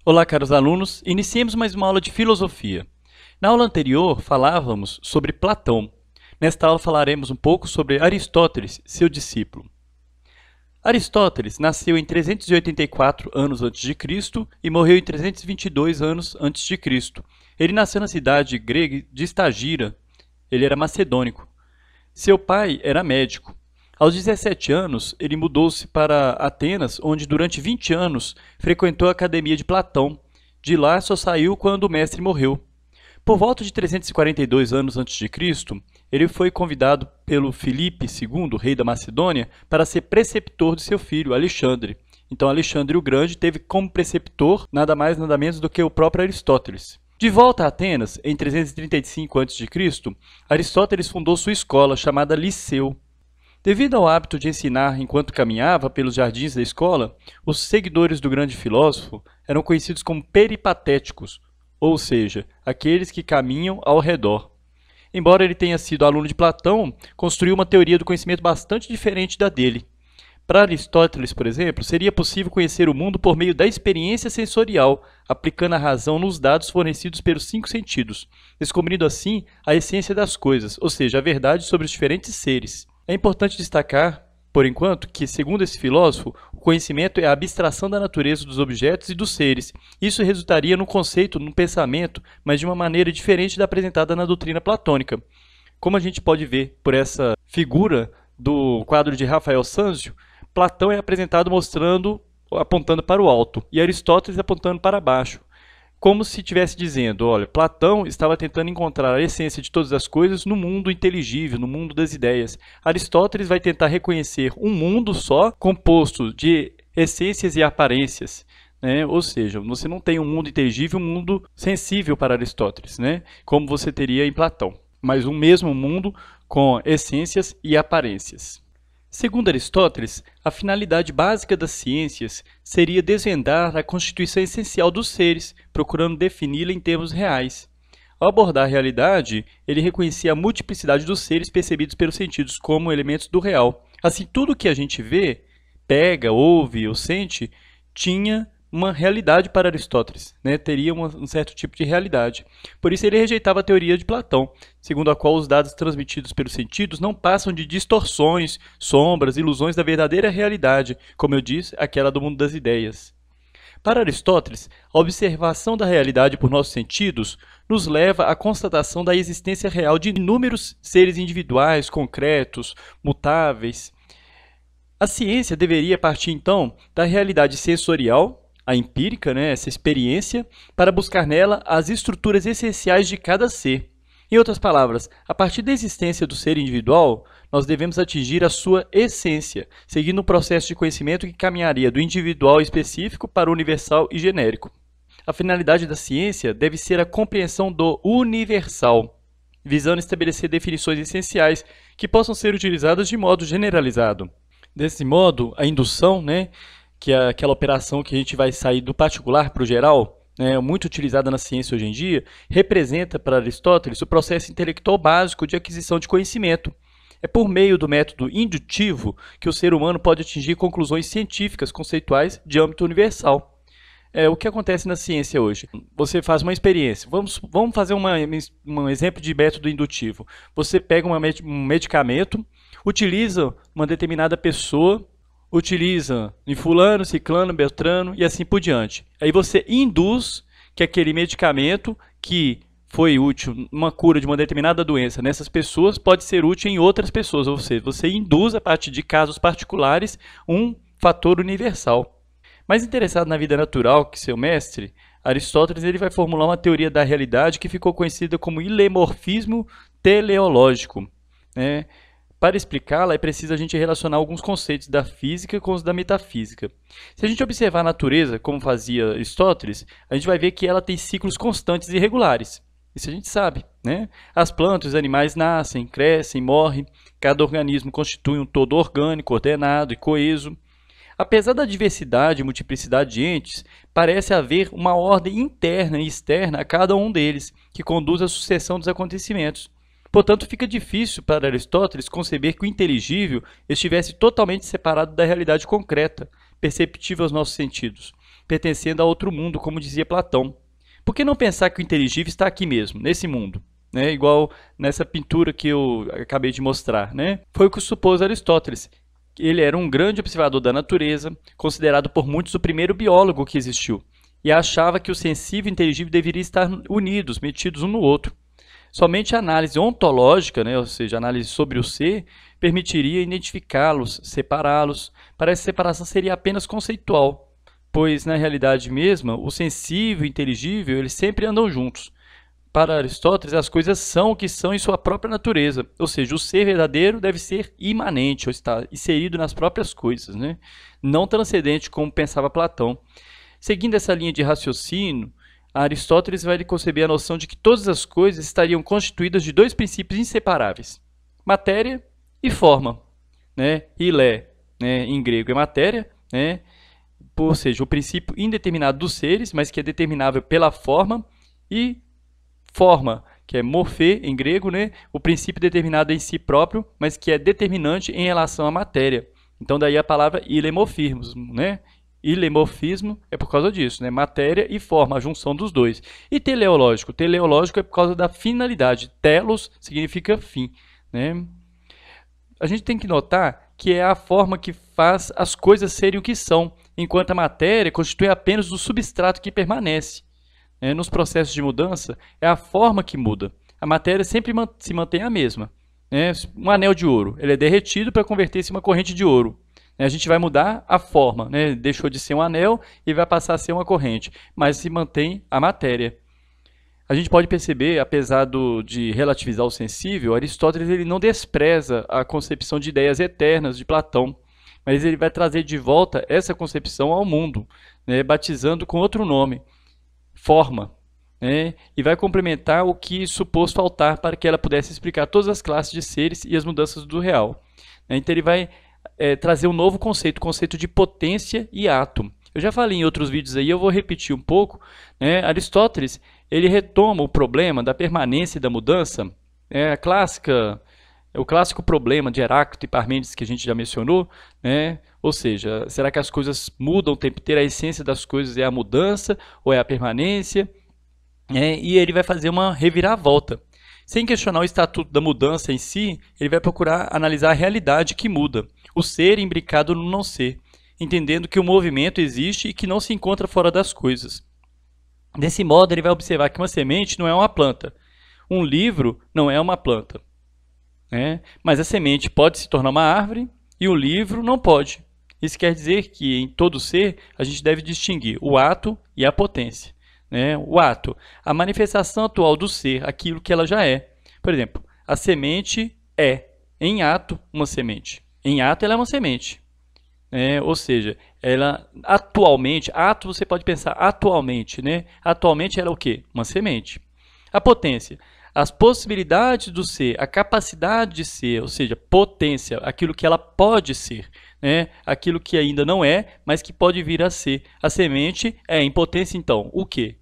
Olá, caros alunos. Iniciemos mais uma aula de filosofia. Na aula anterior, falávamos sobre Platão. Nesta aula falaremos um pouco sobre Aristóteles, seu discípulo. Aristóteles nasceu em 384 anos antes de Cristo e morreu em 322 anos antes de Cristo. Ele nasceu na cidade grega de Estagira. Ele era macedônico. Seu pai era médico. Aos 17 anos, ele mudou-se para Atenas, onde durante 20 anos frequentou a academia de Platão. De lá só saiu quando o mestre morreu. Por volta de 342 anos antes de Cristo, ele foi convidado pelo Filipe II, rei da Macedônia, para ser preceptor de seu filho, Alexandre. Então Alexandre o Grande teve como preceptor nada mais nada menos do que o próprio Aristóteles. De volta a Atenas, em 335 a.C., Aristóteles fundou sua escola, chamada Liceu. Devido ao hábito de ensinar enquanto caminhava pelos jardins da escola, os seguidores do grande filósofo eram conhecidos como peripatéticos, ou seja, aqueles que caminham ao redor. Embora ele tenha sido aluno de Platão, construiu uma teoria do conhecimento bastante diferente da dele. Para Aristóteles, por exemplo, seria possível conhecer o mundo por meio da experiência sensorial, aplicando a razão nos dados fornecidos pelos 5 sentidos, descobrindo assim a essência das coisas, ou seja, a verdade sobre os diferentes seres. É importante destacar, por enquanto, que, segundo esse filósofo, o conhecimento é a abstração da natureza dos objetos e dos seres. Isso resultaria num conceito, num pensamento, mas de uma maneira diferente da apresentada na doutrina platônica. Como a gente pode ver por essa figura do quadro de Rafael Sanzio, Platão é apresentado apontando para o alto, e Aristóteles apontando para baixo. Como se estivesse dizendo, olha, Platão estava tentando encontrar a essência de todas as coisas no mundo inteligível, no mundo das ideias. Aristóteles vai tentar reconhecer um mundo só, composto de essências e aparências. Ou seja, você não tem um mundo inteligível, um mundo sensível para Aristóteles, como você teria em Platão, mas um mesmo mundo com essências e aparências. Segundo Aristóteles, a finalidade básica das ciências seria desvendar a constituição essencial dos seres, procurando defini-la em termos reais. Ao abordar a realidade, ele reconhecia a multiplicidade dos seres percebidos pelos sentidos como elementos do real. Assim, tudo o que a gente vê, pega, ouve ou sente, tinha uma realidade para Aristóteles, teria um certo tipo de realidade. Por isso ele rejeitava a teoria de Platão, segundo a qual os dados transmitidos pelos sentidos não passam de distorções, sombras, ilusões da verdadeira realidade, como eu disse, aquela do mundo das ideias. Para Aristóteles, a observação da realidade por nossos sentidos nos leva à constatação da existência real de inúmeros seres individuais, concretos, mutáveis. A ciência deveria partir, então, da realidade sensorial, a empírica, essa experiência, para buscar nela as estruturas essenciais de cada ser. Em outras palavras, a partir da existência do ser individual, nós devemos atingir a sua essência, seguindo um processo de conhecimento que caminharia do individual específico para o universal e genérico. A finalidade da ciência deve ser a compreensão do universal, visando estabelecer definições essenciais que possam ser utilizadas de modo generalizado. Desse modo, a indução, que é aquela operação que a gente vai sair do particular para o geral, muito utilizada na ciência hoje em dia, representa para Aristóteles o processo intelectual básico de aquisição de conhecimento. É por meio do método indutivo que o ser humano pode atingir conclusões científicas conceituais de âmbito universal. O que acontece na ciência hoje? Você faz uma experiência. Vamos fazer um exemplo de método indutivo. Você pega um medicamento, utiliza uma determinada pessoa, utiliza em fulano, ciclano, beltrano e assim por diante. Aí você induz que aquele medicamento que foi útil numa cura de uma determinada doença nessas pessoas pode ser útil em outras pessoas, ou seja, você induz a partir de casos particulares um fator universal. Mais interessado na vida natural que seu mestre, Aristóteles ele vai formular uma teoria da realidade que ficou conhecida como ilemorfismo teleológico. Para explicá-la, é preciso a gente relacionar alguns conceitos da física com os da metafísica. Se a gente observar a natureza, como fazia Aristóteles, a gente vai ver que ela tem ciclos constantes e regulares. Isso a gente sabe, As plantas e os animais nascem, crescem, morrem. Cada organismo constitui um todo orgânico, ordenado e coeso. Apesar da diversidade e multiplicidade de entes, parece haver uma ordem interna e externa a cada um deles, que conduz à sucessão dos acontecimentos. Portanto, fica difícil para Aristóteles conceber que o inteligível estivesse totalmente separado da realidade concreta, perceptível aos nossos sentidos. pertencendo a outro mundo, como dizia Platão. Por que não pensar que o inteligível está aqui mesmo, nesse mundo? Né? Igual nessa pintura que eu acabei de mostrar. Né? Foi o que supôs Aristóteles. Ele era um grande observador da natureza, considerado por muitos o primeiro biólogo que existiu, e achava que o sensível e o inteligível deveriam estar unidos, metidos um no outro. Somente a análise ontológica, né, ou seja, a análise sobre o ser, permitiria identificá-los, separá-los. Para essa separação seria apenas conceitual, pois na realidade mesma, o sensível e o inteligível eles sempre andam juntos. Para Aristóteles, as coisas são o que são em sua própria natureza, ou seja, o ser verdadeiro deve ser imanente, ou estar inserido nas próprias coisas, né? Não transcendente, como pensava Platão. Seguindo essa linha de raciocínio, Aristóteles vai conceber a noção de que todas as coisas estariam constituídas de dois princípios inseparáveis: matéria e forma. Né? Ilé, né, em grego, é matéria, né? Ou seja, o princípio indeterminado dos seres, mas que é determinável pela forma, e forma, que é morfê em grego, né? O princípio determinado em si próprio, mas que é determinante em relação à matéria. Então daí a palavra ilemorfismo, né? Ilemorfismo é por causa disso, né? Matéria e forma, a junção dos dois. E teleológico? Teleológico é por causa da finalidade. Telos significa fim, né? A gente tem que notar que é a forma que faz as coisas serem o que são, enquanto a matéria constitui apenas o substrato que permanece. Nos processos de mudança, é a forma que muda. A matéria sempre se mantém a mesma. Um anel de ouro, ele é derretido para converter-se em uma corrente de ouro. A gente vai mudar a forma, né? Deixou de ser um anel e vai passar a ser uma corrente, mas se mantém a matéria. A gente pode perceber, apesar de relativizar o sensível, Aristóteles ele não despreza a concepção de ideias eternas de Platão, mas ele vai trazer de volta essa concepção ao mundo, né? Batizando com outro nome, forma, né? E vai complementar o que supôs faltar para que ela pudesse explicar todas as classes de seres e as mudanças do real. Então ele vai trazer um novo conceito, o conceito de potência e ato. Eu já falei em outros vídeos aí, eu vou repetir um pouco. Né? Aristóteles ele retoma o problema da permanência e da mudança, o clássico problema de Heráclito e Parmênides que a gente já mencionou, né? Ou seja, será que as coisas mudam o tempo inteiro? A essência das coisas é a mudança ou é a permanência? E ele vai fazer uma reviravolta. Sem questionar o estatuto da mudança em si, ele vai procurar analisar a realidade que muda, o ser imbricado no não ser, entendendo que o movimento existe e que não se encontra fora das coisas. Desse modo, ele vai observar que uma semente não é uma planta, um livro não é uma planta, mas a semente pode se tornar uma árvore e o livro não pode. Isso quer dizer que em todo ser a gente deve distinguir o ato e a potência. O ato, a manifestação atual do ser, aquilo que ela já é. Por exemplo, a semente é, em ato, uma semente. Em ato, ela é uma semente. Ou seja, ela atualmente, ato você pode pensar atualmente, Atualmente ela é o quê? Uma semente. A potência, as possibilidades do ser, a capacidade de ser, ou seja, potência, aquilo que ela pode ser. Aquilo que ainda não é, mas que pode vir a ser. A semente é em potência, então, o quê?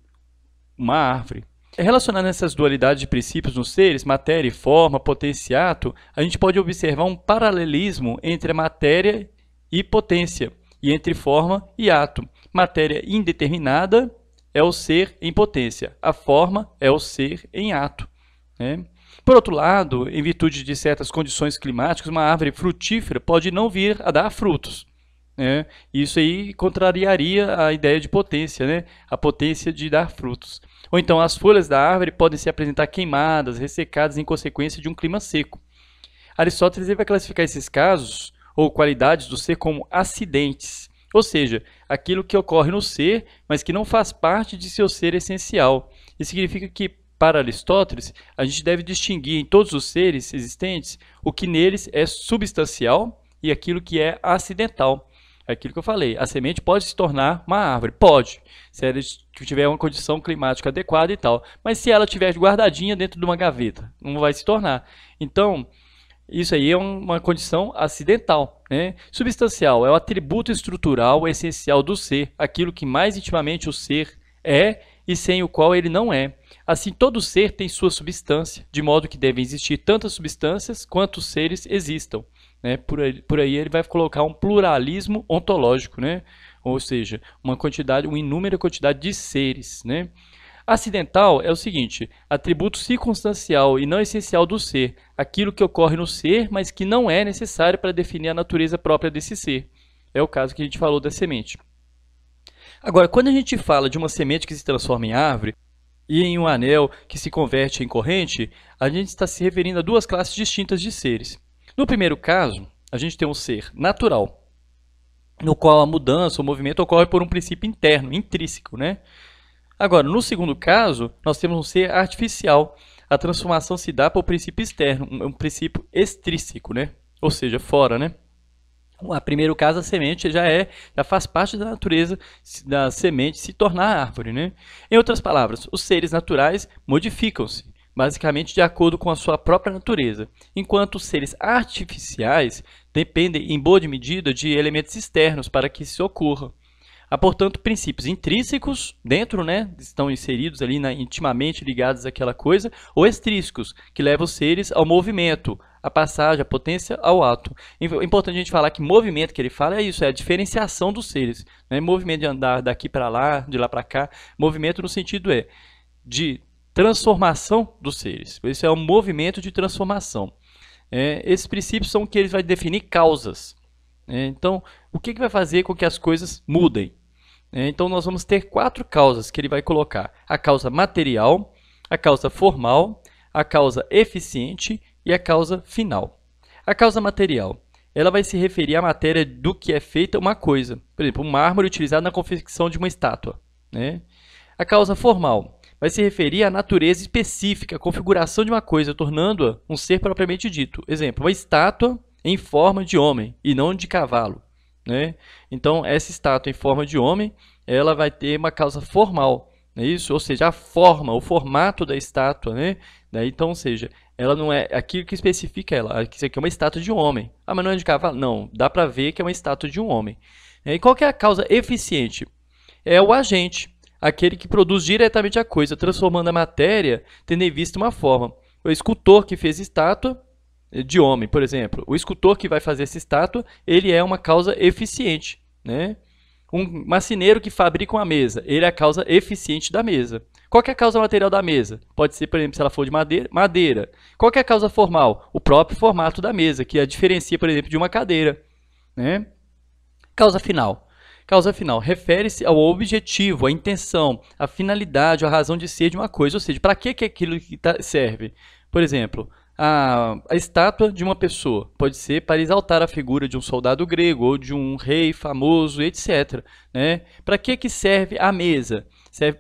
Uma árvore. Relacionando essas dualidades de princípios nos seres, matéria e forma, potência e ato, a gente pode observar um paralelismo entre a matéria e potência, e entre forma e ato. Matéria indeterminada é o ser em potência, a forma é o ser em ato. Por outro lado, em virtude de certas condições climáticas, uma árvore frutífera pode não vir a dar frutos. Isso aí contrariaria a ideia de potência, a potência de dar frutos. Ou então as folhas da árvore podem se apresentar queimadas, ressecadas em consequência de um clima seco. Aristóteles vai classificar esses casos ou qualidades do ser como acidentes, ou seja, aquilo que ocorre no ser, mas que não faz parte de seu ser essencial. Isso significa que, para Aristóteles, a gente deve distinguir em todos os seres existentes o que neles é substancial e aquilo que é acidental. É aquilo que eu falei, a semente pode se tornar uma árvore, pode, se ela tiver uma condição climática adequada e tal, mas se ela estiver guardadinha dentro de uma gaveta, não vai se tornar. Então, isso aí é uma condição acidental. Substancial é o atributo estrutural essencial do ser, aquilo que mais intimamente o ser é e sem o qual ele não é. Assim, todo ser tem sua substância, de modo que devem existir tantas substâncias quantos seres existam. Por aí ele vai colocar um pluralismo ontológico, ou seja, uma inúmera quantidade de seres, né? Acidental é o seguinte: atributo circunstancial e não essencial do ser, aquilo que ocorre no ser, mas que não é necessário para definir a natureza própria desse ser. É o caso que a gente falou da semente. Agora, quando a gente fala de uma semente que se transforma em árvore e em um anel que se converte em corrente, a gente está se referindo a duas classes distintas de seres. No primeiro caso, a gente tem um ser natural, no qual a mudança, o movimento ocorre por um princípio interno, intrínseco, né? Agora, no segundo caso, nós temos um ser artificial. A transformação se dá por princípio externo, um princípio extrínseco, né? Ou seja, fora, né? O primeiro caso, a semente já faz parte da natureza da semente se tornar árvore, né? Em outras palavras, os seres naturais modificam-se, basicamente de acordo com a sua própria natureza, enquanto os seres artificiais dependem, em boa medida, de elementos externos para que isso ocorra. Há, portanto, princípios intrínsecos dentro, né, estão inseridos ali, intimamente ligados àquela coisa, ou extrínsecos, que levam os seres ao movimento, à passagem, à potência, ao ato. É importante a gente falar que movimento que ele fala é isso, é a diferenciação dos seres. Não é movimento de andar daqui para lá, de lá para cá. Movimento no sentido de transformação dos seres. Esse é um movimento de transformação. Esses princípios são o que ele vai definir causas. Então, o que vai fazer com que as coisas mudem? Então, nós vamos ter 4 causas que ele vai colocar: a causa material, a causa formal, a causa eficiente e a causa final. A causa material, ela vai se referir à matéria do que é feita uma coisa. Por exemplo, um mármore utilizado na confecção de uma estátua, né? A causa formal vai se referir à natureza específica, à configuração de uma coisa, tornando-a um ser propriamente dito. Exemplo, uma estátua em forma de homem e não de cavalo, né? Então, essa estátua em forma de homem, ela vai ter uma causa formal, não é isso? Ou seja, a forma, o formato da estátua, né? Então, ou seja, ela não é aquilo que especifica ela. Isso aqui é uma estátua de um homem. Ah, mas não é de cavalo? Não, dá para ver que é uma estátua de um homem. E qual que é a causa eficiente? É o agente, aquele que produz diretamente a coisa, transformando a matéria, tendo em vista uma forma. O escultor que fez estátua de homem, por exemplo, o escultor que vai fazer essa estátua, ele é uma causa eficiente, né? Um marceneiro que fabrica uma mesa, ele é a causa eficiente da mesa. Qual que é a causa material da mesa? Pode ser, por exemplo, se ela for de madeira. Qual que é a causa formal? O próprio formato da mesa, que a diferencia, por exemplo, de uma cadeira, né? Causa final. Causa final refere-se ao objetivo, à intenção, à finalidade, à razão de ser de uma coisa, ou seja, para que aquilo serve? Por exemplo, a estátua de uma pessoa pode ser para exaltar a figura de um soldado grego ou de um rei famoso, etc. Né? Para que serve a mesa?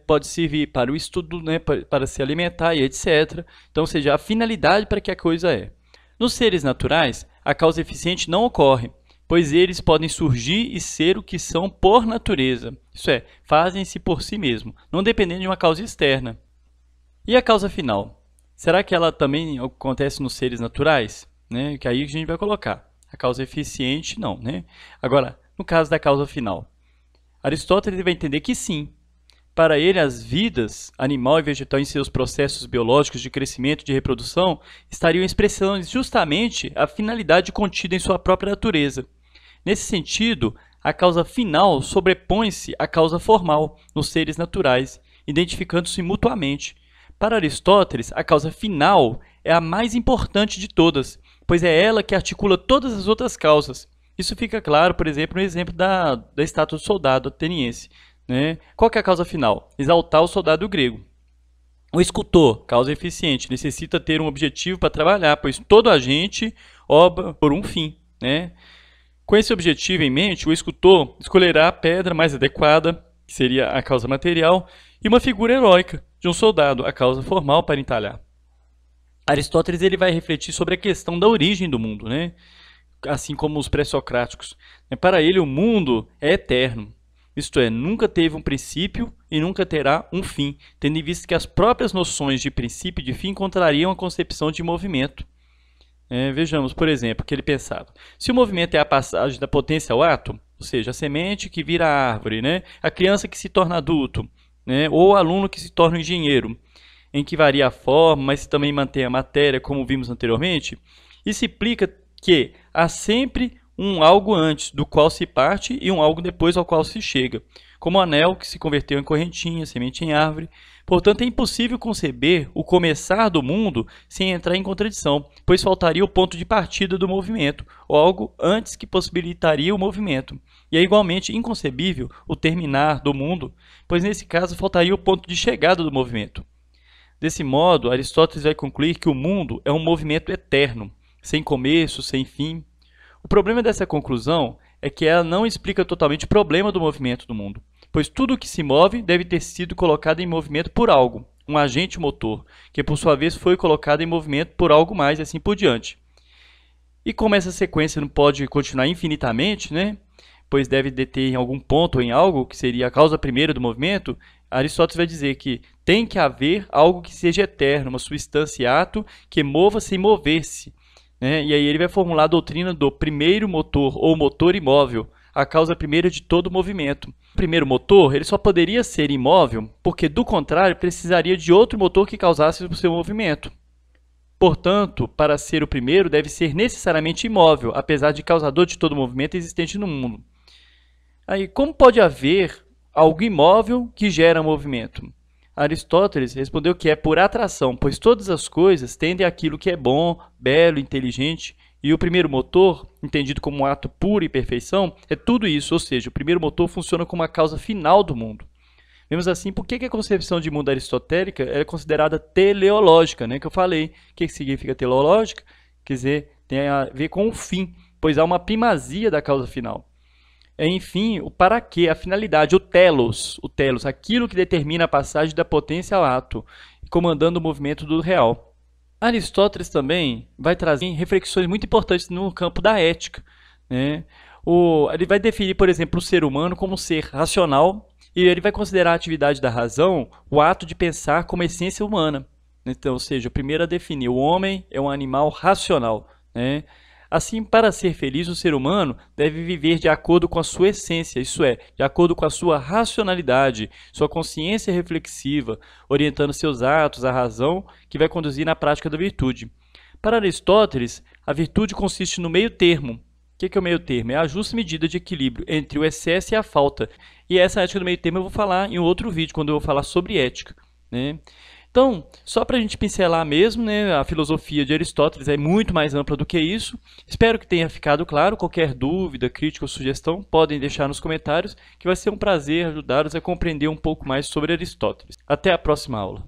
Pode servir para o estudo, né? Para se alimentar e etc. Então, ou seja, a finalidade para que a coisa é. Nos seres naturais, a causa eficiente não ocorre, pois eles podem surgir e ser o que são por natureza. Isso é, fazem-se por si mesmos, não dependendo de uma causa externa. E a causa final? Será que ela também acontece nos seres naturais? Né? Que aí a gente vai colocar. A causa eficiente, não. Né? Agora, no caso da causa final, Aristóteles vai entender que sim. Para ele, as vidas, animal e vegetal, em seus processos biológicos de crescimento e de reprodução, estariam expressando justamente a finalidade contida em sua própria natureza. Nesse sentido, a causa final sobrepõe-se à causa formal nos seres naturais, identificando-se mutuamente. Para Aristóteles, a causa final é a mais importante de todas, pois é ela que articula todas as outras causas. Isso fica claro, por exemplo, no exemplo da estátua do soldado ateniense. Né? Qual que é a causa final? Exaltar o soldado grego. O escultor, causa eficiente, necessita ter um objetivo para trabalhar, pois todo agente obra por um fim. Né? Com esse objetivo em mente, o escultor escolherá a pedra mais adequada, que seria a causa material, e uma figura heróica de um soldado, a causa formal, para entalhar. Aristóteles ele vai refletir sobre a questão da origem do mundo, né? Assim como os pré-socráticos. Para ele, o mundo é eterno, isto é, nunca teve um princípio e nunca terá um fim, tendo em vista que as próprias noções de princípio e de fim contrariam a concepção de movimento. Vejamos, por exemplo, o que ele pensava. Se o movimento é a passagem da potência ao ato, ou seja, a semente que vira árvore, né? A criança que se torna adulto, né? Ou o aluno que se torna um engenheiro, em que varia a forma, mas também mantém a matéria, como vimos anteriormente, isso implica que há sempre um algo antes, do qual se parte, e um algo depois ao qual se chega, como o anel que se converteu em correntinha, semente em árvore. Portanto, é impossível conceber o começar do mundo sem entrar em contradição, pois faltaria o ponto de partida do movimento, ou algo antes que possibilitaria o movimento. E é igualmente inconcebível o terminar do mundo, pois nesse caso faltaria o ponto de chegada do movimento. Desse modo, Aristóteles vai concluir que o mundo é um movimento eterno, sem começo, sem fim. O problema dessa conclusão é que ela não explica totalmente o problema do movimento do mundo, pois tudo o que se move deve ter sido colocado em movimento por algo, um agente motor, que por sua vez foi colocado em movimento por algo mais e assim por diante. E como essa sequência não pode continuar infinitamente, né? Pois deve deter em algum ponto ou em algo, que seria a causa primeira do movimento, Aristóteles vai dizer que tem que haver algo que seja eterno, uma substanciato que mova sem mover-se. Né? E aí ele vai formular a doutrina do primeiro motor, ou motor imóvel, a causa primeira de todo movimento. O primeiro motor ele só poderia ser imóvel porque, do contrário, precisaria de outro motor que causasse o seu movimento. Portanto, para ser o primeiro, deve ser necessariamente imóvel, apesar de causador de todo movimento existente no mundo. Aí, como pode haver algo imóvel que gera movimento? Aristóteles respondeu que é por atração, pois todas as coisas tendem àquilo que é bom, belo, inteligente, e o primeiro motor, entendido como um ato puro e perfeição, é tudo isso, ou seja, o primeiro motor funciona como a causa final do mundo. Vemos assim, por que a concepção de mundo aristotélica é considerada teleológica, né? Que eu falei. O que significa teleológica? Quer dizer, tem a ver com o fim, pois há uma primazia da causa final. Enfim, o para quê, a finalidade, o telos, aquilo que determina a passagem da potência ao ato, comandando o movimento do real. Aristóteles também vai trazer reflexões muito importantes no campo da ética. Né? Ele vai definir, por exemplo, o ser humano como um ser racional, e ele vai considerar a atividade da razão o ato de pensar como essência humana. Então, ou seja, primeiro a definir, o homem é um animal racional. Né? Assim, para ser feliz, o ser humano deve viver de acordo com a sua essência, isso é, de acordo com a sua racionalidade, sua consciência reflexiva, orientando seus atos à razão que vai conduzir na prática da virtude. Para Aristóteles, a virtude consiste no meio termo. O que é o meio termo? É a justa medida de equilíbrio entre o excesso e a falta. E essa ética do meio termo eu vou falar em outro vídeo, quando eu vou falar sobre ética. Né? Então, só para a gente pincelar mesmo, né, a filosofia de Aristóteles é muito mais ampla do que isso. Espero que tenha ficado claro. Qualquer dúvida, crítica ou sugestão, podem deixar nos comentários, que vai ser um prazer ajudá-los a compreender um pouco mais sobre Aristóteles. Até a próxima aula.